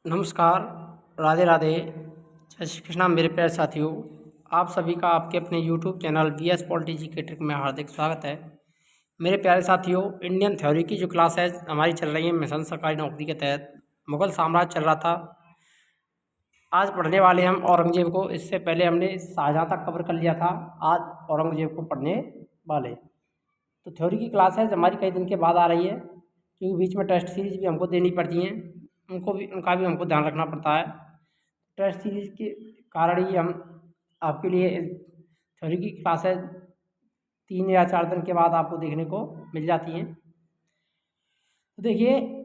नमस्कार, राधे राधे, जय श्री कृष्णा मेरे प्यारे साथियों। आप सभी का आपके अपने YouTube channel BS polity educator में हार्दिक स्वागत है। मेरे प्यारे साथियों, इंडियन थ्योरी की जो क्लास है हमारी चल रही है मिशन सरकारी नौकरी के तहत। मुगल साम्राज्य चल रहा था। आज पढ़ने वाले हम औरंगजेब को। इससे पहले हमने शाहजहाँ तक कवर कर लिया था। आज औरंगजेब को पढ़ने वाले। तो थ्योरी की क्लास है हमारी कई दिन के बाद आ रही है, क्योंकि बीच में टेस्ट सीरीज भी हमको देनी पड़ती हैं। उनका भी हमको ध्यान रखना पड़ता है। टेस्ट सीरीज के कारण ही हम आपके लिए थ्योरी की क्लासेज 3 या 4 दिन के बाद आपको देखने को मिल जाती हैं। तो देखिए,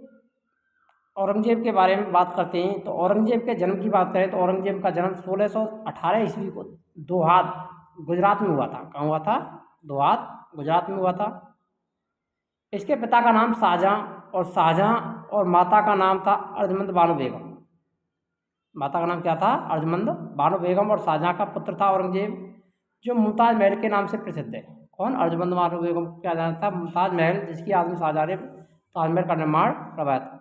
औरंगजेब के बारे में बात करते हैं। तो औरंगजेब के जन्म की बात करें तो औरंगजेब का जन्म 1618 ईस्वी को दोहात गुजरात में हुआ था। कहाँ हुआ था? दोहात गुजरात में हुआ था। इसके पिता का नाम शाहजहाँ और माता का नाम था अर्जमंद बानो बेगम। माता का नाम क्या था? अर्जमंद बानो बेगम। और शाहजहाँ का पुत्र था औरंगजेब, जो मुमताज़ महल के नाम से प्रसिद्ध है। कौन? अर्जमंद बानो बेगम को क्या जाना था? मुमताज़ महल, जिसकी आदमी शाहजहाँ ने ताजमहल का निर्माण करवाया था।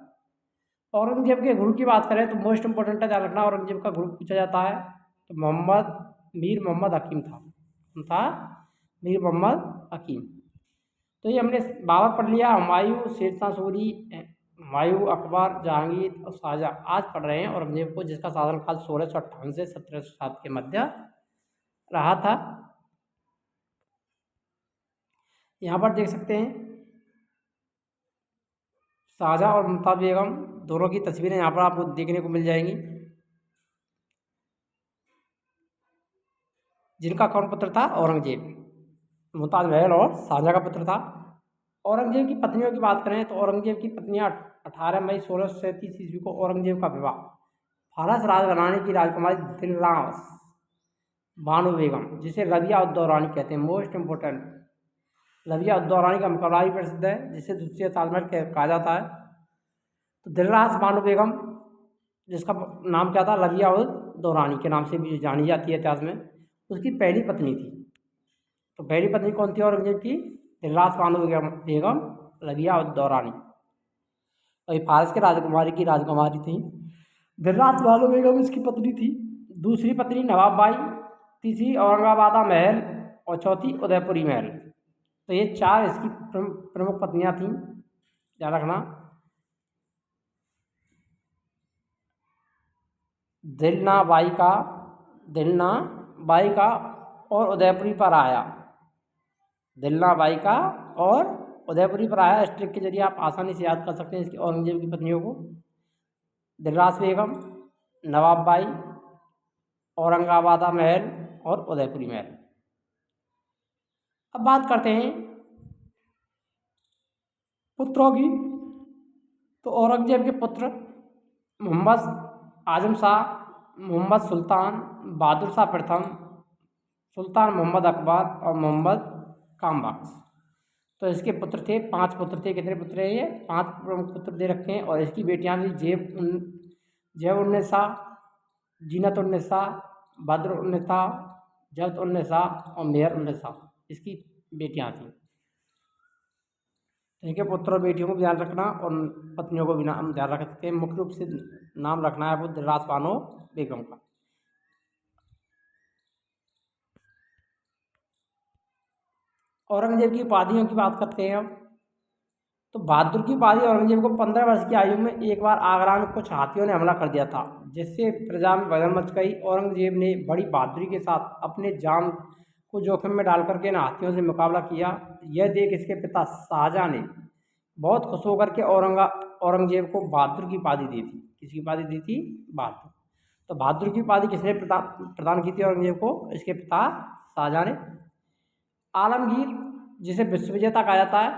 औरंगजेब के गुरु की बात करें तो मोस्ट इंपॉर्टेंट है, ध्यान रखना। औरंगजेब का गुरु पूछा जाता है तो मीर मोहम्मद हकीम था। कौन था? मीर मोहम्मद हकीम। तो ये हमने बाबर पढ़ लिया। हुमायूं, शेरशाह सूरी, हुमायूं, अकबर, जहांगीर और शाहजहाँ। आज पढ़ रहे हैं औरंगजेब को, जिसका शासनकाल 1658 से 1707 के मध्य रहा था। यहाँ पर देख सकते हैं शाहजहाँ और मुमताज़ बेगम दोनों की तस्वीरें यहाँ पर आपको देखने को मिल जाएंगी, जिनका कौन पुत्र था? औरंगजेब। मुमताज़ महल और शाहजहाँ का पुत्र था। औरंगजेब की पत्नियों की बात करें तो औरंगजेब की पत्नियां 18 मई 1637 ईस्वी को औरंगजेब का विवाह फारस राजघराने की राजकुमारी दिलनास बानो बेगम, जिसे रबिया उद दौरानी कहते हैं, मोस्ट इंपोर्टेंट, रबिया उद दौरानी का मुकाबला भी प्रसिद्ध है, जिसे दूसरे ताजमहल कहा जाता है। तो दिलनास बानो बेगम, जिसका नाम क्या था? रबिया उद दौरानी के नाम से भी जानी जाती है इतिहास में, उसकी पहली पत्नी थी। तो पहली पत्नी कौन थी औरंगजेब की? दिलनास बानो बेगम रबिया उद दौरानी। और ये फारस के राजकुमारी थी। दिलनास बानो बेगम इसकी पत्नी थी। दूसरी पत्नी नवाब बाई, तीसरी औरंगाबादा महल और चौथी उदयपुरी महल। तो ये 4 इसकी प्रमुख पत्नियां थीं, ध्यान रखना। दिलना बाई का और उदयपुरी पर आया। दिलना बाई का और उदयपुरी पर आया। इस ट्रिक के जरिए आप आसानी से याद कर सकते हैं इसकी औरंगजेब की पत्नियों को। दिलरास बेगम, नवाब बाई, औरंगाबादा महल और उदयपुरी महल। अब बात करते हैं पुत्रों की। तो औरंगजेब के पुत्र मोहम्मद आजम शाह, मोहम्मद सुल्तान, बहादुर शाह प्रथम, सुल्तान मोहम्मद अकबर और मोहम्मद कामबख्श। तो इसके पुत्र थे, 5 पुत्र थे। कितने पुत्र हैं ये? 5 प्रमुख पुत्र दे रखे हैं। और इसकी बेटियां थी जैब उन्निसा, जीनत उन्निसा, बद्र उन्निसा, जब्त उन्निसा और मेहर उन्निसा, इसकी बेटियां थीं। इनके पुत्र और बेटियों को भी ध्यान रखना और पत्नियों को भी नाम ध्यान रख सकते हैं। मुख्य रूप से नाम रखना है वो दिलरास बानो बेगम का। औरंगजेब की उपाधियों की बात करते हैं अब। तो बहादुर की उपाधि औरंगजेब को 15 वर्ष की आयु में एक बार आगरा में कुछ हाथियों ने हमला कर दिया था, जिससे प्रजा में भगदड़ मच गई। औरंगजेब ने बड़ी बहादुरी के साथ अपने जान को जोखिम में डाल करके इन हाथियों से मुकाबला किया। यह देख इसके पिता शाहजहाँ ने बहुत खुश होकर के औरंगजेब को बहादुर की उपाधि दी थी। किसकी उपाधि दी थी? बहादुर। तो बहादुर की उपाधि किसने प्रदान की थी औरंगजेब को? इसके पिता शाहजहाँ ने। आलमगीर, जिसे विश्व विजेता कहा जाता है,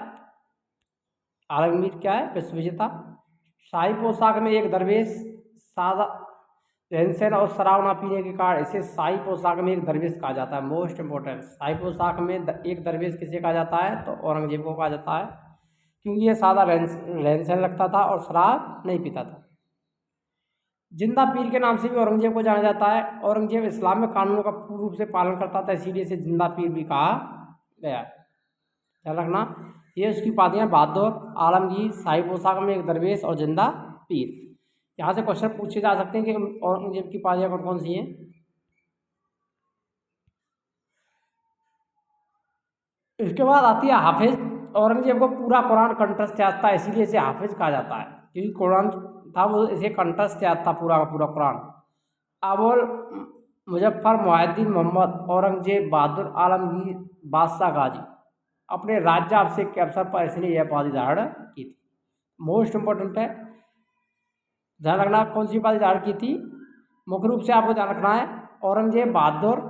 आलमगीर क्या है? विश्व विजेता। शाही पोशाक में एक दरवेश, सादा रहन सहन और शराब ना पीने के कारण इसे शाही पोशाक में एक दरवेश कहा जाता है। मोस्ट इंपोर्टेंट, शाही पोशाक में एक दरवेश किसे कहा जाता है? तो औरंगजेब को कहा जाता है, क्योंकि ये सादा रहन सहन रखता था और शराब नहीं पीता था। जिंदा पीर के नाम से भी औरंगजेब को जाना जाता है। औरंगजेब इस्लाम में कानूनों का पूर्ण रूप से पालन करता था, इसीलिए इसे जिंदा पीर भी कहा गया। ध्यान रखना, ये उसकी उपाधियाँ: बहादुर, आलमगीर, शाही पोशाक में एक दरवेश और जिंदा पीर। यहाँ से क्वेश्चन पूछे जा सकते हैं कि औरंगजेब की पादियाँ कौन कौन सी हैं। इसके बाद आती है हाफिज। औरंगजेब को पूरा कुरान कंठस्थ याद था, इसीलिए इसे हाफिज कहा जाता है, क्योंकि कुरान था वो इसे कंठस्थ याद था पूरा का पूरा कुरान। अबुल मुजफ्फर मुहिउद्दीन मोहम्मद औरंगजेब बहादुर आलमगीर बादशाह गाजी अपने राज्याभिषेक के अवसर पर इसने यह उपाधि धारण की थी। मोस्ट इंपॉर्टेंट है, ध्यान रखना कौन सी उपाधि धारण की थी। मुख्य रूप से आपको ध्यान रखना है औरंगजेब बहादुर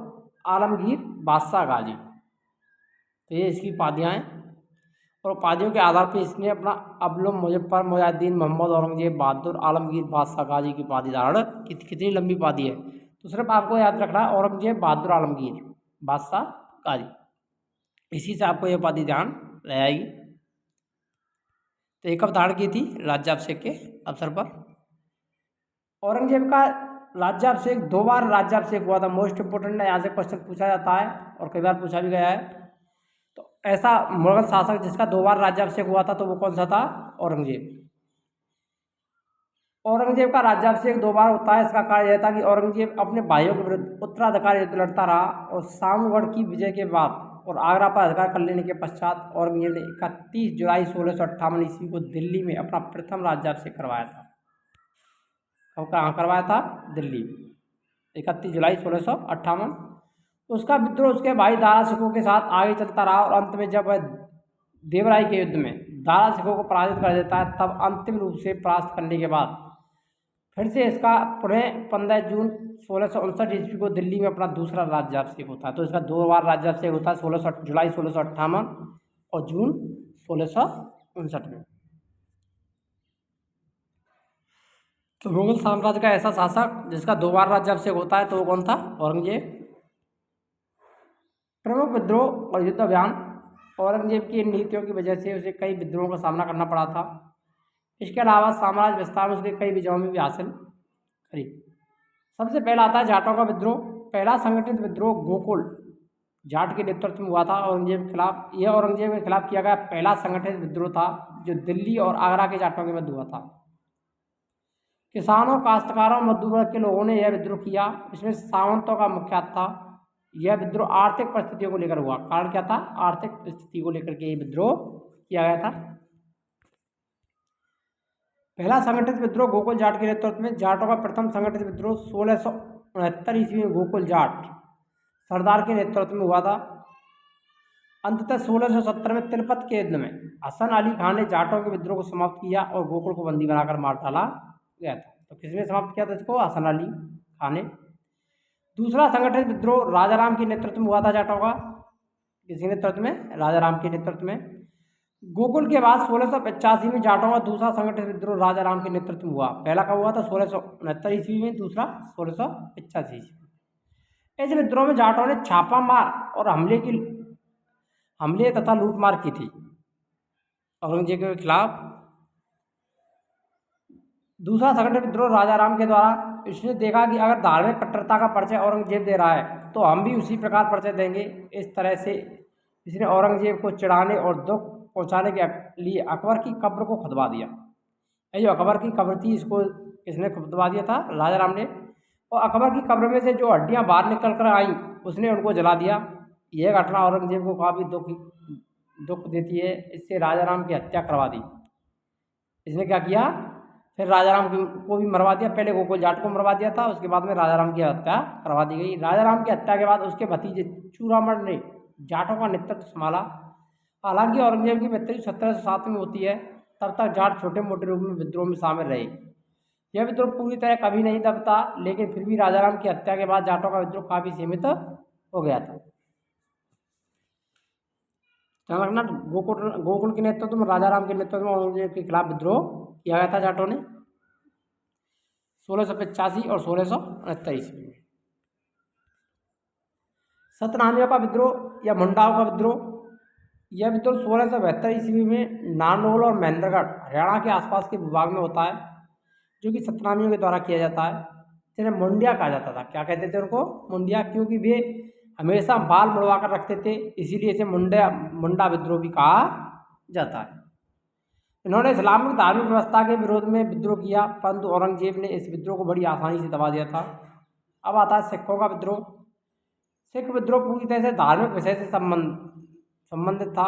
आलमगीर बादशाह गाजी, तो ये इसकी उपाधियाँ हैं। और उपाधियों के आधार पर इसने अपना अबुल मुजफ्फर मुहिउद्दीन मोहम्मद औरंगजेब बहादुर आलमगीर बादशाह गाजी की उपाधि धारण कितनी लंबी उपाधि है, तो सिर्फ आपको याद रखना है औरंगजेब बहादुर आलमगीर बादशाह गाजी, इसी से आपको ये उपाधि ध्यान रह आएगी। तो एक कब धारण की थी, राज्याभिषेक के अवसर पर। औरंगजेब का राज्याभिषेक 2 बार राज्याभिषेक हुआ था, मोस्ट इंपोर्टेंट है, यहाँ से क्वेश्चन पूछा जाता है और कई बार पूछा भी गया है। तो ऐसा मुगल शासक जिसका 2 बार राज्याभिषेक हुआ था तो वो कौन सा था, औरंगजेब। औरंगजेब का राज्याभिषेक 2 बार होता है, इसका कारण यह था कि औरंगजेब अपने भाइयों के विरुद्ध उत्तराधिकार युद्ध लड़ता रहा और सामगढ़ की विजय के बाद और आगरा पर अधिकार कर लेने के पश्चात औरंगजेब ने 31 जुलाई 1658 ईस्वी को दिल्ली में अपना प्रथम राज्याभिषेक करवाया था। कब कहाँ करवाया था, दिल्ली, 31 जुलाई 1658। उसका विद्रोह उसके भाई दारा सिकों के साथ आगे चलता रहा और अंत में जब वह देवराय के युद्ध में दारा सिकों को पराजित कर देता है, तब अंतिम रूप से परास्त करने के बाद फिर से इसका पुनः 15 जून 1659 ईस्वी को दिल्ली में अपना दूसरा राज्याभिषेक होता है। तो इसका 2 बार राज्याभिषेक होता है, 16 जुलाई 1658 और जून 1659 में। तो मुगल साम्राज्य का ऐसा शासक जिसका 2 बार राज्याभिषेक होता है तो वो कौन था, औरंगजेब। प्रमुख विद्रोह और युद्ध अभियान। औरंगजेब की इन नीतियों की वजह से उसे कई विद्रोहों का सामना करना पड़ा था। इसके अलावा साम्राज्य विस्तार में उसके कई विजयों में भी हासिल करी। सबसे पहला आता है जाटों का विद्रोह। पहला संगठित विद्रोह गोकुल जाट के नेतृत्व में हुआ था औरंगजेब के खिलाफ। यह औरंगजेब के खिलाफ किया गया पहला संगठित विद्रोह था जो दिल्ली और आगरा के जाटों के मध्य हुआ था। किसानों, काश्तकारों, मजदूर वर्ग के लोगों ने यह विद्रोह किया। इसमें सामंतों का मुख्य हाथ था। यह विद्रोह आर्थिक परिस्थितियों को लेकर हुआ। कारण क्या था, आर्थिक स्थिति को लेकर के यह विद्रोह किया गया था। पहला संगठित विद्रोह गोकुल जाट के नेतृत्व में। जाटों का प्रथम संगठित विद्रोह 1669 ईस्वी में गोकुल जाट सरदार के नेतृत्व में हुआ था। अंततः 1670 में तिलपत के युद्ध में हसन अली खान ने जाटों के विद्रोह को समाप्त किया और गोकुल को बंदी बनाकर मार डाला गया था। तो किसने समाप्त किया था इसको, हसन अली खान ने। दूसरा संगठित विद्रोह राजाराम के नेतृत्व में हुआ था जाटों का। किसी नेतृत्व में, राजाराम के नेतृत्व में। गोकुल के बाद 1685 में जाटों का दूसरा संगठित विद्रोह राजाराम के नेतृत्व में हुआ। पहला कब हुआ था, 1669 ईस्वी में, दूसरा 1685 ईस्वी। इस विद्रोह में जाटों ने छापा मार और हमले तथा लूटमार की थी औरंगजेब के खिलाफ। दूसरा संगठित विद्रोह राजाराम के द्वारा। इसने देखा कि अगर धार्मिक कट्टरता का परिचय औरंगजेब दे रहा है तो हम भी उसी प्रकार परिचय देंगे। इस तरह से इसने औरंगजेब को चिढ़ाने और दुख पहुंचाने के लिए अकबर की कब्र को खुदवा दिया। ये जो अकबर की कब्र थी इसको किसने खुदवा दिया था, राजाराम ने। और अकबर की कब्र में से जो हड्डियां बाहर निकल कर आई उसने उनको जला दिया। यह घटना औरंगजेब को काफ़ी दुख देती है। इससे राजाराम की हत्या करवा दी। इसने क्या किया, फिर राजाराम को भी मरवा दिया। पहले गोकुल जाट को मरवा दिया था, उसके बाद में राजाराम की हत्या करवा दी गई। राजाराम की हत्या के बाद उसके भतीजे चूड़ामण ने जाटों का नेतृत्व संभाला। हालांकि औरंगजेब की मृत्यु 1707 में होती है। तब तक जाट छोटे मोटे रूप में विद्रोह में शामिल रहे। यह विद्रोह पूरी तरह कभी नहीं दबता, लेकिन फिर भी राजाराम की हत्या के बाद जाटों का विद्रोह काफ़ी सीमित हो गया था। ध्यान रखना, गोकुल के नेतृत्व में, राजाराम के नेतृत्व में औरंगजेब के खिलाफ विद्रोह किया गया था जाटों ने 1685 और 1669 ईस्वी में। सतनामियों का विद्रोह या मुंडाओं का विद्रोह। यह विद्रोह 1672 ईस्वी में नारनौल और महेंद्रगढ़ हरियाणा के आसपास के भूभाग में होता है, जो कि सतनामियों के द्वारा किया जाता है। जिन्हें मुंडिया कहा जाता था। क्या कहते थे उनको, मुंडिया, क्योंकि वे हमेशा बाल मुड़वा कर रखते थे, इसीलिए इसे मुंडा विद्रोह भी कहा जाता है। इन्होंने इस्लामिक धार्मिक व्यवस्था के विरोध में विद्रोह किया, परंतु औरंगजेब ने इस विद्रोह को बड़ी आसानी से दबा दिया था। अब आता है सिखों का विद्रोह। सिख विद्रोह पूरी तरह से धार्मिक विषय से संबंधित था।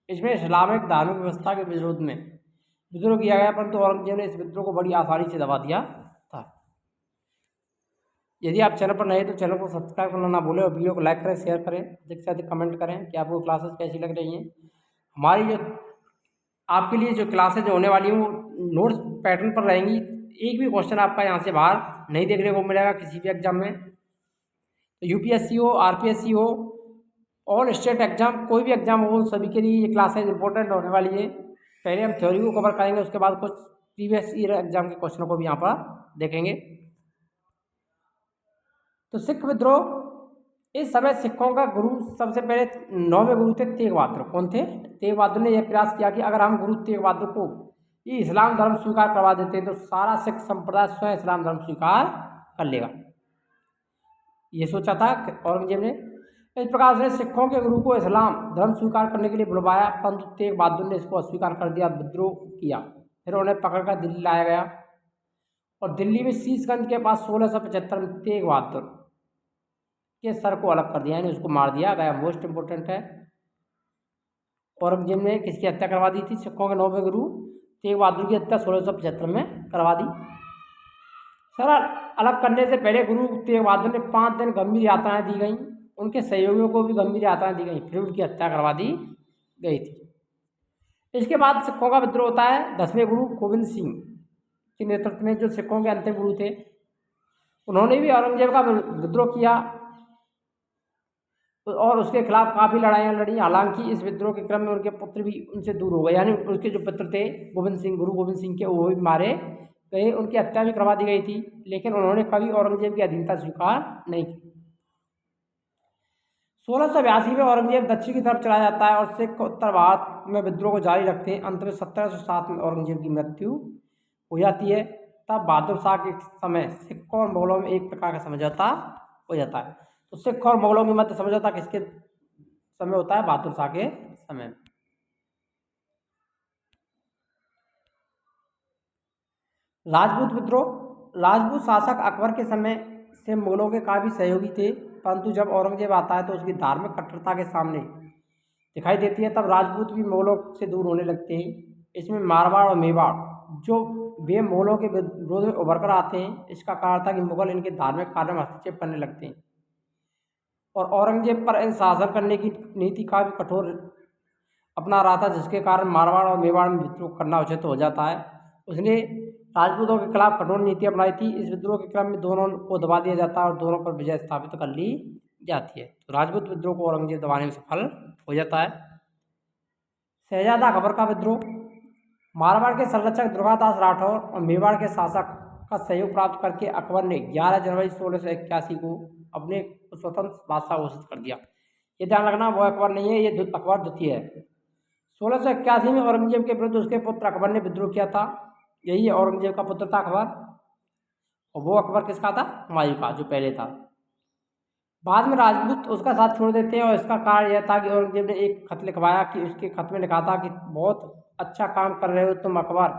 इसमें इस्लामिक धार्मिक व्यवस्था के विरोध में विद्रोह किया गया, परंतु औरंगजेब ने इस विद्रोह को बड़ी आसानी से दबा दिया था। यदि आप चैनल पर नए तो चैनल को सब्सक्राइब करना ना भूलें और वीडियो को लाइक करें, शेयर करें, अधिक से अधिक कमेंट करें कि आपको क्लासेस कैसी लग रही हैं। हमारी जो आपके लिए जो क्लासेज होने वाली हैं वो नोट्स पैटर्न पर रहेंगी। एक भी क्वेश्चन आपका यहाँ से बाहर नहीं देखने को मिलेगा किसी भी एग्जाम में। तो यूपीएससी हो, आरपीएससी हो, ऑल स्टेट एग्जाम, कोई भी एग्जाम हो, सभी के लिए ये क्लासेज इंपॉर्टेंट होने वाली है। पहले हम थ्योरी को कवर करेंगे, उसके बाद कुछ प्रीवियस ईयर एग्जाम के क्वेश्चनों को भी यहाँ पर देखेंगे। तो सिख विद्रोह, इस समय सिखों का गुरु सबसे पहले 9वें गुरु थे तेग बहादुर। कौन थे? तेग बहादुर ने यह प्रयास किया कि अगर हम गुरु तेग बहादुर को ये इस्लाम धर्म स्वीकार करवा देते हैं तो सारा सिख संप्रदाय स्वयं इस्लाम धर्म स्वीकार कर लेगा। ये सोचा था औरंगजेब ने। इस प्रकार से सिखों के गुरु को इस्लाम धर्म स्वीकार करने के लिए बुलवाया, परंतु तेग बहादुर ने इसको अस्वीकार कर दिया, विद्रोह किया। फिर उन्हें पकड़कर दिल्ली लाया गया और दिल्ली में शीशगंज के पास 1675 में तेग बहादुर के सर को अलग कर दिया, यानी उसको मार दिया गया। मोस्ट इंपोर्टेंट है, औरंगजेब ने किसकी हत्या करवा दी थी? सिखों के 9वें गुरु तेग बहादुर की हत्या 1675 में करवा दी। सर अलग करने से पहले गुरु तेग बहादुर ने 5 दिन गंभीर यातनाएं दी गई, उनके सहयोगियों को भी गंभीर यातनाएं दी गई, फिर उनकी हत्या करवा दी गई थी। इसके बाद सिखों का विद्रोह होता है 10वें गुरु गोविंद सिंह के नेतृत्व में, जो सिखों के अंतिम गुरु थे। उन्होंने भी औरंगजेब का विद्रोह किया और उसके खिलाफ काफ़ी लड़ाइयाँ लड़ी। हालांकि इस विद्रोह के क्रम में उनके पुत्र भी उनसे दूर हो गए, यानी उसके जो पुत्र थे गोविंद सिंह, गुरु गोविंद सिंह के, वो भी मारे गए, उनकी हत्या भी करवा दी गई थी। लेकिन उन्होंने कभी औरंगजेब की अधीनता स्वीकार नहीं की। 1682 में औरंगजेब दक्षिण की तरफ चला जाता है और सिख उत्तर भारत में विद्रोह को जारी रखते हैं। अंत में 1707 में औरंगजेब की मृत्यु हो जाती है। तब बहादुर शाह के समय सिखों और मुगलों में एक प्रकार का समझौता हो जाता है। तो सिख और मुगलों के मध्य समझौता किसके समय होता है? बहादुर शाह के समय में। राजपूत विद्रोह, राजपूत शासक अकबर के समय से मुगलों के काफ़ी सहयोगी थे, परंतु जब औरंगजेब आता है तो उसकी धार्मिक कट्टरता के सामने दिखाई देती है, तब राजपूत भी मुगलों से दूर होने लगते हैं। इसमें मारवाड़ और मेवाड़ जो वे मुगलों के विरोध में उभर कर आते हैं। इसका कारण था कि मुगल इनके धार्मिक कार्यों में हस्तक्षेप करने लगते हैं और औरंगजेब पर इन शासन करने की नीति काफ़ी कठोर अपना रहा था, जिसके कारण मारवाड़ और मेवाड़ में विद्रोह करना उचित हो जाता है। उसने राजपूतों के खिलाफ कठोर नीति अपनाई थी। इस विद्रोह के क्रम में दोनों को दबा दिया जाता है और दोनों पर विजय स्थापित कर ली जाती है। तो राजपूत विद्रोह को औरंगजेब दबाने में सफल हो जाता है। शहजादा अकबर का विद्रोह, मारवाड़ के संरक्षक दुर्गादास राठौर और मेवाड़ के शासक का सहयोग प्राप्त करके अकबर ने 11 जनवरी 1681 को अपने स्वतंत्र बादशाह घोषित कर दिया। ये ध्यान रखना, वो अकबर नहीं है, ये अकबर द्वितीय है। 1681 में औरंगजेब के विरुद्ध उसके पुत्र अकबर ने विद्रोह किया था। यही है औरंगजेब का पुत्र था अकबर, और वो अकबर किसका था? हुमायूं का, जो पहले था। बाद में राजपूत उसका साथ छोड़ देते हैं और इसका कारण यह था कि औरंगजेब ने एक खत लिखवाया कि उसके खत में लिखा था कि बहुत अच्छा काम कर रहे हो तुम अकबर,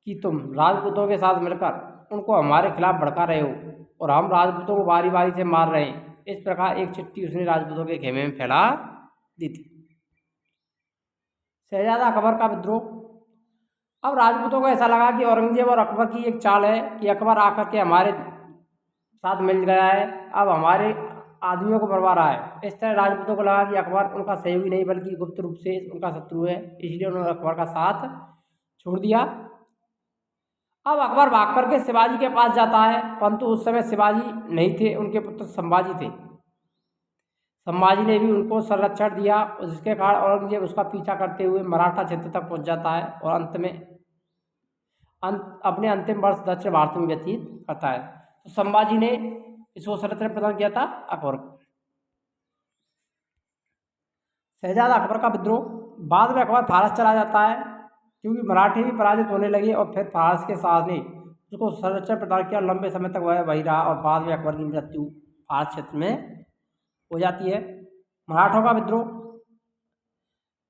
कि तुम राजपूतों के साथ मिलकर उनको हमारे खिलाफ भड़का रहे हो और हम राजपूतों को बारी बारी से मार रहे हैं। इस प्रकार एक चिट्ठी उसने राजपूतों के खेमे में फैला दी थी। शहजादा अकबर का विद्रोह, अब राजपूतों को ऐसा लगा कि औरंगजेब और अकबर की एक चाल है कि अकबर आकर के हमारे साथ मिल गया है, अब हमारे आदमियों को मरवा रहा है। इस तरह राजपूतों को लगा कि अकबर उनका सहयोगी नहीं बल्कि गुप्त रूप से उनका शत्रु है, इसलिए उन्होंने अकबर का साथ छोड़ दिया। अब अकबर भाग करके शिवाजी के पास जाता है, परंतु उस समय शिवाजी नहीं थे, उनके पुत्र संभाजी थे। संभाजी ने भी उनको संरक्षण दिया, जिसके कारण औरंगजेब उसका पीछा करते हुए मराठा क्षेत्र तक पहुंच जाता है और अंत में अपने अंतिम वर्ष दक्षिण भारत में व्यतीत करता है। तो संभाजी ने इसको संरक्षण प्रदान किया था अकबर को। शहजादा अकबर का विद्रोह, बाद में अकबर फारस चला जाता है क्योंकि मराठे भी पराजित होने लगे और फिर फारस के शाह ने उसको संरक्षण प्रदान किया। लंबे समय तक वह वही रहा और बाद में अकबर की मृत्यु फारस क्षेत्र में हो जाती है। मराठों का विद्रोह,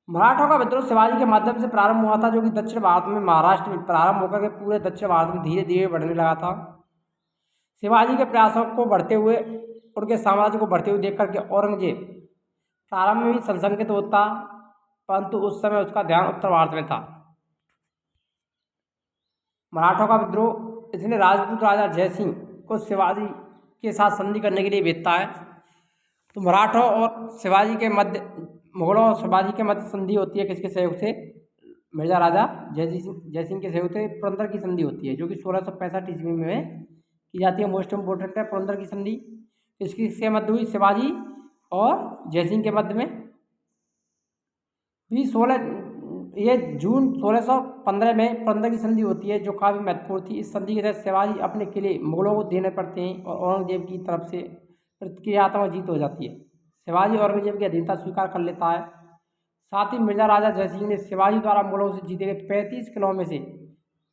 मराठों का विद्रोह शिवाजी के माध्यम से प्रारंभ हुआ था, जो कि दक्षिण भारत में महाराष्ट्र में प्रारंभ होकर के पूरे दक्षिण भारत में धीरे धीरे बढ़ने लगा था। शिवाजी के प्रयासों को बढ़ते हुए, उनके साम्राज्य को बढ़ते हुए देख करके औरंगजेब प्रारंभ में भी संशंकित होता, परंतु उस समय उसका ध्यान उत्तर भारत में था। मराठों का विद्रोह इसलिए राजपूत राजा जयसिंह को शिवाजी के साथ संधि करने के लिए भेजता है। तो मराठों और शिवाजी के मध्य, मुगलों और शिवाजी के मध्य संधि होती है किसके सहयोग से? मिर्जा राजा जयसिंह के सहयोग से पुरंदर की संधि होती है, जो कि 1665 ईस्वी में की जाती है। मोस्ट इम्पोर्टेंट है पुरंदर की संधि। इसके मध्य हुई शिवाजी और जयसिंह के मध्य में भी ये जून 1615 में पुरंदर की संधि होती है, जो काफ़ी महत्वपूर्ण थी। इस संधि के तहत शिवाजी अपने किले मुगलों को देने पड़ते हैं और औरंगजेब की तरफ से प्रतिक्रियात्मक जीत हो जाती है। शिवाजी औरंगजेब की अधीनता स्वीकार कर लेता है। साथ ही मिर्जा राजा जयसिंह ने शिवाजी द्वारा मुगलों से जीते गए 35 किलों में से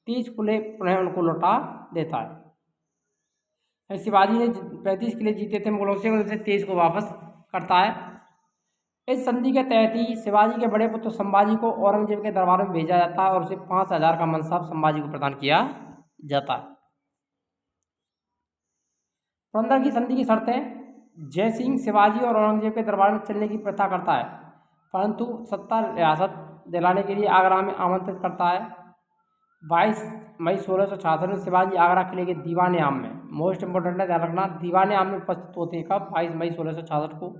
30 किले पुनः उनको लौटा देता है। शिवाजी ने 35 किले जीते थे मुगलों से, उनसे 23 को वापस करता है। इस संधि के तहत ही शिवाजी के बड़े पुत्र संभाजी को औरंगजेब के दरबार में भेजा जाता है और उसे 5000 का मनसाब संभाजी को प्रदान किया जाता है। पुरंदर की संधि की शर्तें: जयसिंह शिवाजी और औरंगजेब के दरबार में चलने की प्रथा करता है, परंतु सत्ता रियासत दिलाने के लिए आगरा में आमंत्रित करता है। 22 मई 1666 में शिवाजी आगरा किले के दीवान आम में, मोस्ट इंपोर्टेंट है ध्यान रखना, दीवान आम में उपस्थित होते हैं। कब? 22 मई 1666 को।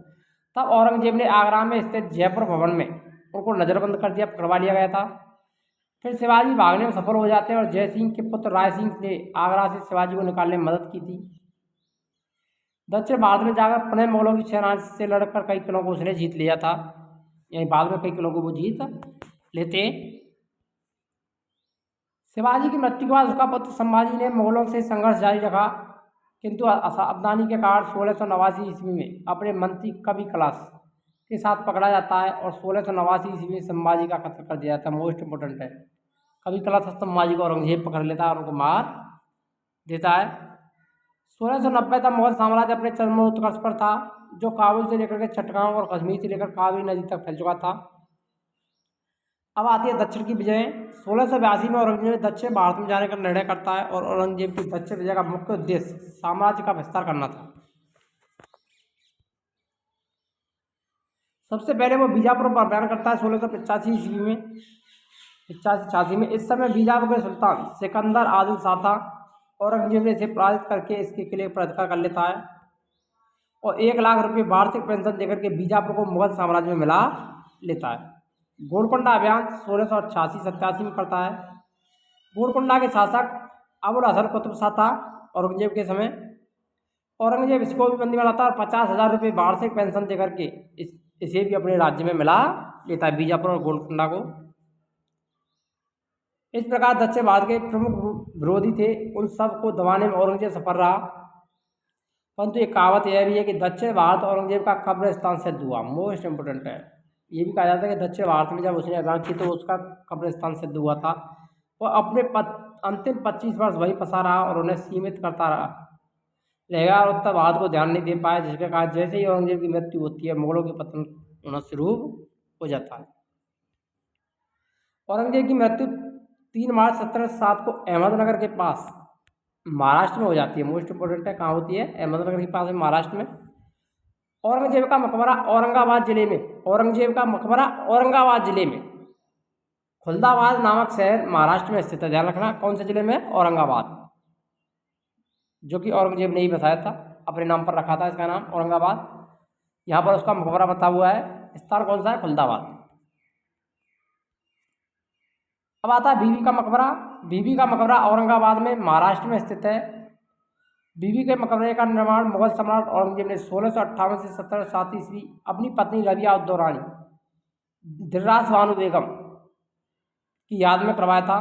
तब औरंगजेब ने आगरा में स्थित जयपुर भवन में उनको नज़रबंद कर दिया, पकड़वा लिया गया था। फिर शिवाजी भागने में सफल हो जाते हैं और जयसिंह के पुत्र राय सिंह ने आगरा से शिवाजी को निकालने में मदद की थी। दक्षिण भारत में जाकर पुनः मुगलों की सेना से लड़कर कई किलों को उसने जीत लिया था, यानी बाद में कई किलों को वो जीत लेते। शिवाजी की मृत्यु के बाद उसका पुत्र संभाजी ने मुगलों से संघर्ष जारी रखा, किंतु असावधानी के कारण 1689 ईस्वी में अपने मंत्री कवि कलाश के साथ पकड़ा जाता है और 1689 ईस्वी में संभाजी का कत्ल कर दिया जाता है। मोस्ट इंपोर्टेंट है, कवि कलाश संभाजी को औरंगजेब पकड़ लेता है और उनको मार देता है। 1690 तक मुगल साम्राज्य अपने चरमोत्कर्ष पर था, जो काबुल से लेकर के चट्टगांव और कश्मीर से लेकर कावेरी नदी तक फैल चुका था। अब आती है दक्षिण की विजय। 1682 में औरंगजेब दक्षिण भारत में जाने का निर्णय करता है और औरंगजेब की दक्षिण विजय का मुख्य उद्देश्य साम्राज्य का विस्तार करना था। सबसे पहले वो बीजापुर पर अभियान करता है 1685 ईस्वी में, 85 में। इस समय बीजापुर के सुल्तान सिकंदर आदिल शाह था। औरंगजेब ने इसे पराजित करके इसके किले पर अधिकार कर लेता है और 1 लाख रुपये वार्षिक पेंशन देकर के बीजापुर को मुगल साम्राज्य में मिला लेता है। गोलकुंडा अभियान 1688-87 में करता है। गोलकुंडा के शासक अबुल हसन कुतुब शाह था औरंगजेब के समय। औरंगजेब इसको भी बंदी बनाता है और 50,000 रुपये वार्षिक पेंशन देकर के इसे भी अपने राज्य में मिला लेता है, बीजापुर और गोलकुंडा को। इस प्रकार दक्षिण भारत के प्रमुख विरोधी थे, उन सब को दबाने में औरंगजेब सफल रहा। परंतु एक कहावत यह भी है कि दक्षिण भारत औरंगजेब का कब्रिस्तान सिद्ध हुआ। मोस्ट इंपोर्टेंट है, ये भी कहा जाता है कि दक्षिण भारत में जब उसने अभियान की तो उसका कब्रिस्तान सिद्ध हुआ था। वो अपने अंतिम 25 वर्ष वहीं फंसा रहा और उन्हें सीमित करता रहेगा और उत्तर भारत को ध्यान नहीं दे पाया, जिसके कारण जैसे ही औरंगजेब की मृत्यु होती है मुगलों के पतन होना शुरू हो जाता है। औरंगजेब की मृत्यु 3 मार्च 1707 को अहमदनगर के पास महाराष्ट्र में हो जाती है। मोस्ट इंपोर्टेंट है, कहाँ होती है? अहमदनगर के पास है, महाराष्ट्र में। औरंगजेब का मकबरा औरंगाबाद जिले में, औरंगजेब का मकबरा औरंगाबाद जिले में, खुलदाबाद नामक शहर महाराष्ट्र में स्थित है। ध्यान रखना, कौन से जिले में? औरंगाबाद, जो कि औरंगजेब ने ही बताया था, अपने नाम पर रखा था इसका नाम औरंगाबाद। यहाँ पर उसका मकबरा बता हुआ है। स्थान कौन सा है? खुलदाबाद। अब आता है बीबी का मकबरा। बीबी का मकबरा औरंगाबाद में महाराष्ट्र में स्थित है। बीबी के मकबरे का निर्माण मुगल सम्राट औरंगजेब ने 1658 से 1707 ईस्वी अपनी पत्नी रबिया उद दौरानी दिलरास बानो बेगम की याद में करवाया था।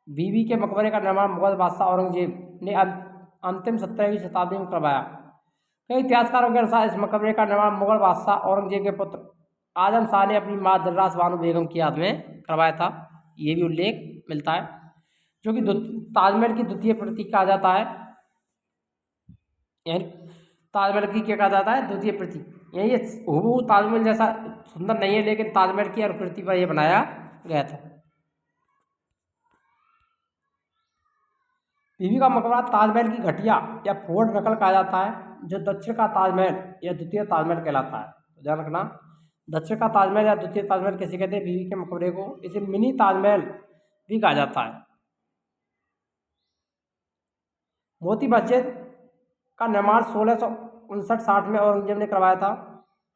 बीबी के मकबरे का निर्माण मुगल बादशाह औरंगजेब ने अंतिम 17वीं शताब्दी में करवाया। कई इतिहासकारों के अनुसार इस मकबरे का निर्माण मुगल बादशाह औरंगजेब के पुत्र आजम शाह ने अपनी माँ दिलरास बानो बेगम की याद में करवाया था। ये भी उल्लेख मिलता है, जो कि ताजमहल की द्वितीय प्रति कहा जाता है, यानी ताजमहल की क्या कहा जाता है? द्वितीय प्रति। ये हूबहू ताजमहल जैसा सुंदर नहीं है, लेकिन ताजमहल की आकृति पर यह बनाया गया था। बीबी का मकबरा ताजमहल की घटिया या फोर्ड नकल कहा जाता है, जो दक्षिण का ताजमहल या द्वितीय ताजमहल कहलाता है। तो ध्यान रखना, दक्षिण का ताजमहल या द्वितीय ताजमहल किसे कहते हैं? बीबी के मकबरे को। इसे मिनी ताजमहल भी कहा जाता है। मोती मस्जिद का निर्माण 1659-60 में औरंगजेब ने करवाया था।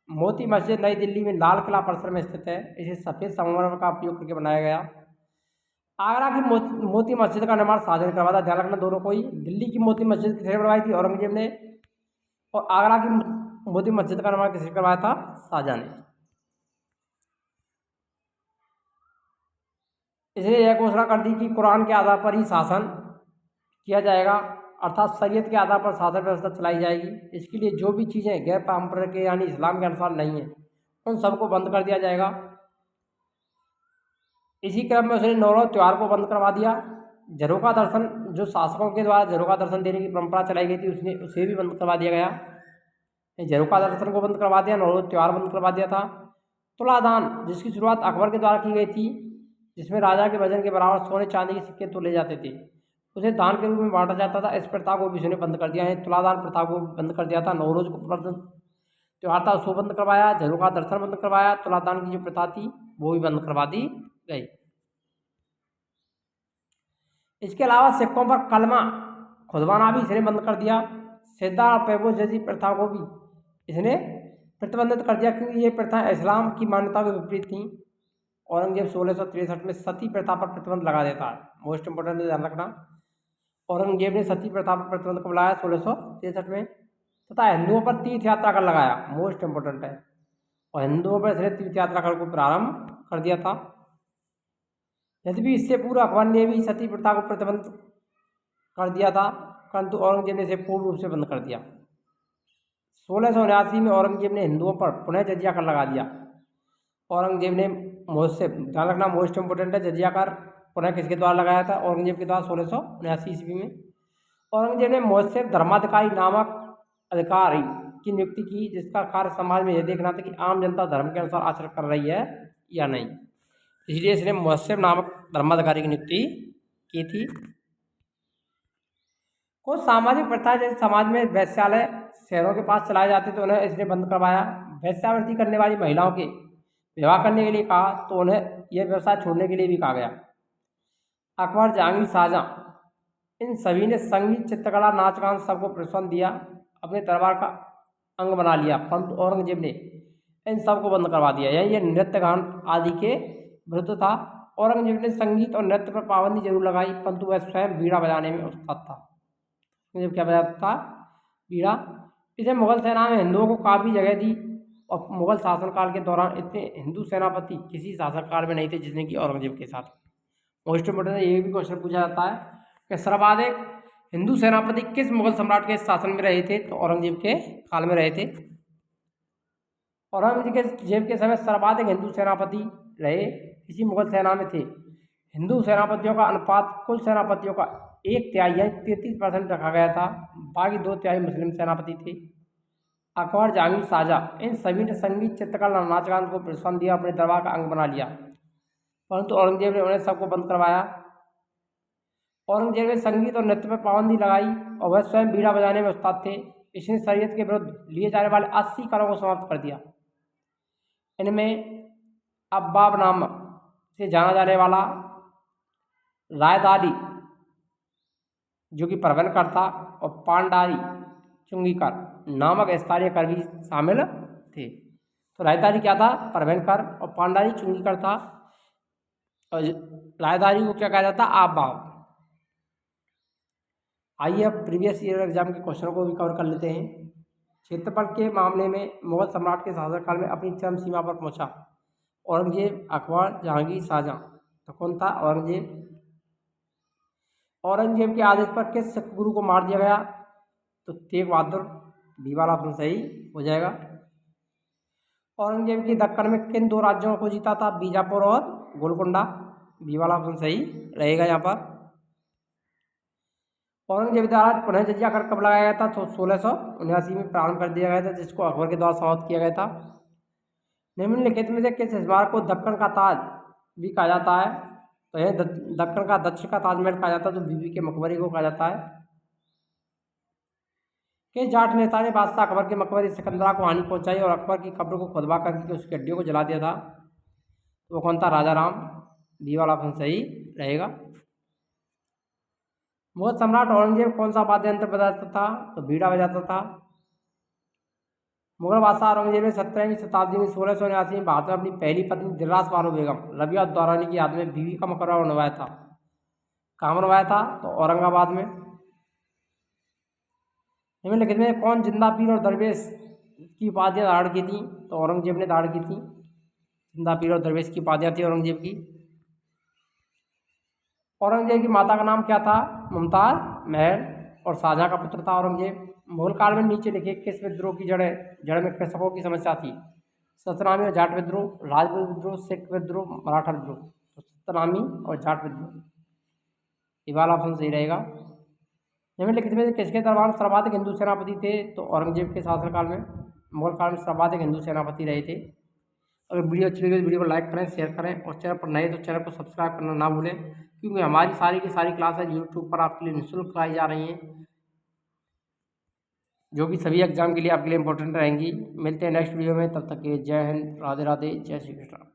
मोती मस्जिद नई दिल्ली में लाल किला परिसर में स्थित है। इसे सफ़ेद संगमरमर का उपयोग करके बनाया गया। आगरा की मोती मस्जिद का निर्माण शाहजहां ने करवाया था। ध्यान रखना दोनों को ही। दिल्ली की मोती मस्जिद किसने बनवाई थी? औरंगजेब ने। और आगरा की मोती मस्जिद का निर्माण किसने करवाया था? शाहजहां ने। इसने यह घोषणा कर दी कि कुरान के आधार पर ही शासन किया जाएगा, अर्थात शरीयत के आधार पर शासन व्यवस्था चलाई जाएगी। इसके लिए जो भी चीज़ें गैर पारंपरिक यानी इस्लाम के अनुसार नहीं है, उन सबको बंद कर दिया जाएगा। इसी क्रम में उसने नौरोज त्यौहार को बंद करवा दिया। झरोखा दर्शन, जो शासकों के द्वारा झरोखा दर्शन देने की परंपरा चलाई गई थी, उसे भी बंद करवा दिया गया। झरोखा दर्शन को बंद करवा दिया, नौरोज त्यौहार बंद करवा दिया था। तुलादान, जिसकी शुरुआत अकबर के द्वारा की गई थी, जिसमें राजा के वजन के बराबर सोने चांदी के सिक्के तोले जाते थे, उसे दान के रूप में बांटा जाता था। इस प्रथा को भी उसने बंद कर दिया है। तुलादान प्रथा को बंद कर दिया था। नौरोज को त्यौहार था उसको बंद करवाया। झरोखा दर्शन बंद करवाया। तुलादान की जो प्रथा थी वो भी बंद करवा दी गई। इसके अलावा सिक्कों पर कलमा खुदवाना भी इसने बंद कर दिया। सिद्धा और पैबोस जैसी प्रथा को भी इसने प्रतिबंधित कर दिया, क्योंकि ये प्रथा इस्लाम की मान्यता के विपरीत थी। औरंगजेब 1663 में सती प्रथा पर प्रतिबंध लगा देता है। मोस्ट इंपोर्टेंट ध्यान रखना, औरंगजेब ने सती प्रथा पर प्रतिबंध कब लगाया? 1663 में। तथा हिंदुओं पर तीर्थ यात्रा कर लगाया। मोस्ट इंपोर्टेंट है। और हिंदुओं पर इसने तीर्थ यात्रा कर को प्रारंभ कर दिया था। यद्यपि इससे पूर्व अकबर ने भी सती प्रथा को प्रतिबंध कर दिया था, परंतु औरंगजेब ने इसे पूर्ण रूप से बंद कर दिया। 1679 में औरंगजेब ने हिंदुओं पर पुनः जजिया कर लगा दिया। औरंगजेब ने मुहस्सिब, ध्यान रखना मोस्ट इंपोर्टेंट है, जजिया कर पुनः किसके द्वारा लगाया था? औरंगजेब के द्वारा 1679 ईस्वी में। औरंगजेब ने मुहस्सिब धर्माधिकारी नामक अधिकारी की नियुक्ति की, जिसका कार्य समाज में यह देखना था कि आम जनता धर्म के अनुसार आचरण कर रही है या नहीं। इसलिए इसने मुहस्सिब नामक धर्माधिकारी की नियुक्ति की थी। कुछ सामाजिक प्रथाएं, जैसे समाज में वैश्यालय शहरों के पास चलाए जाते थे, उन्हें इसने बंद करवाया। वैश्यावृत्ति करने वाली महिलाओं के विवाह करने के लिए कहा तो उन्हें यह व्यवसाय छोड़ने के लिए भी कहा गया। अकबर, जहांगीर, शाहजहां, इन सभी ने संगीत, चित्रकला, नाच गान सबको प्रोत्साहन दिया, अपने दरबार का अंग बना लिया, परंतु औरंगजेब ने इन सबको बंद करवा दिया। यह नृत्य गान आदि के विरुद्ध था। औरंगजेब ने संगीत और नृत्य पर पाबंदी जरूर लगाई, परंतु वह स्वयं बीड़ा बजाने में उस्ताद था। मुझे क्या बजाता था? बीड़ा। इसे मुगल सेना में हिंदुओं को काफ़ी जगह दी, और मुगल शासनकाल के दौरान इतने हिंदू सेनापति किसी शासनकाल में नहीं थे जितने कि औरंगजेब के साथ। मोस्ट इंपोर्टेंट ये भी क्वेश्चन पूछा जाता है कि सर्वाधिक हिंदू सेनापति किस मुगल सम्राट के शासन में रहे थे? तो औरंगजेब के काल में रहे थे। औरंगजेब के समय सर्वाधिक हिंदू सेनापति रहे इसी मुगल सेना में थे। हिंदू सेनापतियों का अनुपात कुल सेनापतियों का 1/3 यानी 33% रखा गया था। बाकी 2/3 मुस्लिम सेनापति थे। अकबर, जहांगीर, शाहजहां, इन सभी ने संगीत, चित्रकला, नाच गान को प्रोत्साहन दिया, अपने दरबार का अंग बना लिया, परंतु औरंगजेब ने उन्हें सबको बंद करवाया। औरंगजेब ने संगीत और नृत्य पर पाबंदी लगाई, और वह स्वयं बीड़ा बजाने में उस्ताद थे। इसने शरीयत के विरुद्ध लिए जाने वाले 80 करों को समाप्त कर दिया। इनमें अब्बाब नाम से जाना जाने वाला रायदारी, जो कि प्रबंधकर था, और पांडारी चुंगीकर नामक स्थानीय कर भी शामिल थे। तो रायदारी क्या था? प्रबंधकर, और पांडारी चुंगीकर था, और रायदारी को क्या कहा जाता? अब्बाब। आइए अब प्रीवियस ईयर एग्जाम के क्वेश्चनों को भी कवर कर लेते हैं। क्षेत्रफल के मामले में मुगल सम्राट के शासनकाल में अपनी चरम सीमा पर पहुंचा औरंगजेब, अकबर, जहांगीर, शाहजहां। तो कौन था? औरंगजेब। औरंगजेब के आदेश पर किस सिख गुरु को मार दिया गया? तो तेग बहादुर। बी वाला ऑप्शन सही हो जाएगा। औरंगजेब की दक्कन में किन 2 राज्यों को जीता था? बीजापुर और गोलकुंडा। बी वाला ऑप्शन सही रहेगा यहाँ पर। औरंगजेब द्वारा पुनः जजिया कर कब लगाया गया था? तो 1679 में प्रारंभ कर दिया गया था, जिसको अकबर के द्वारा समाप्त किया गया था। निम्नलिखित में से किस स्मारक को दक्कन का ताज भी कहा जाता है? तो यह दक्कन का दक्षिण का ताजमहल कहा जाता है, तो बीबी के मकबरे को कहा जाता है। किस जाट नेता ने बादशाह अकबर के मकबरे सिकंदरा को हानि पहुंचाई और अकबर की कब्र को खुदवा करके उसकी हड्डियों को जला दिया था? तो वो कौन था? राजा राम। बी वाला ऑप्शन सही रहेगा। मुगल सम्राट औरंगजेब कौन सा वाद्य यंत्र बजाता था? तो बीड़ा बजाता था। मुगल बादशाह औरंगजेब ने 17वीं शताब्दी में 1679 में भारत में अपनी पहली पत्नी दिलरास बानो बेगम रबिया दौरानी की याद में बीवी का मकबरा बनवाया था। कहाँ बनवाया था? तो औरंगाबाद में। निम्नलिखित में कौन जिंदा पीर और दरवेश की उपाधियां धारण की थी? तो औरंगजेब ने धारण की थी। जिंदा पीर और दरवेश की उपाधियां थी औरंगजेब की। औरंगजेब की माता का नाम क्या था? मुमताज महल। और शाहजहां का पुत्र था औरंगजेब। मुगल काल में नीचे लिखे किस विद्रोह की जड़ में कृषकों की समस्या थी? सतनामी और जाट विद्रोह, राजपूत विद्रोह, सिख विद्रोह, मराठा विद्रोह। तो सतनामी और जाट विद्रोह, ये वाला ऑप्शन सही रहेगा। निम्नलिखित में से किसके दरबार में सर्वाधिक हिंदू सेनापति थे? तो औरंगजेब के शासनकाल में, मुगल काल में सर्वाधिक हिंदू सेनापति रहे थे। अगर वीडियो अच्छी लगी तो वीडियो को लाइक करें, शेयर करें, और चैनल पर नए तो चैनल को सब्सक्राइब करना ना भूलें, क्योंकि हमारी सारी की सारी क्लासेज यूट्यूब पर आपके लिए निःशुल्क कराई जा रही हैं, जो कि सभी एग्जाम के लिए आपके लिए इंपॉर्टेंट रहेंगी। मिलते हैं नेक्स्ट वीडियो में, तब तक के लिए जय हिंद, राधे राधे, जय श्री कृष्ण।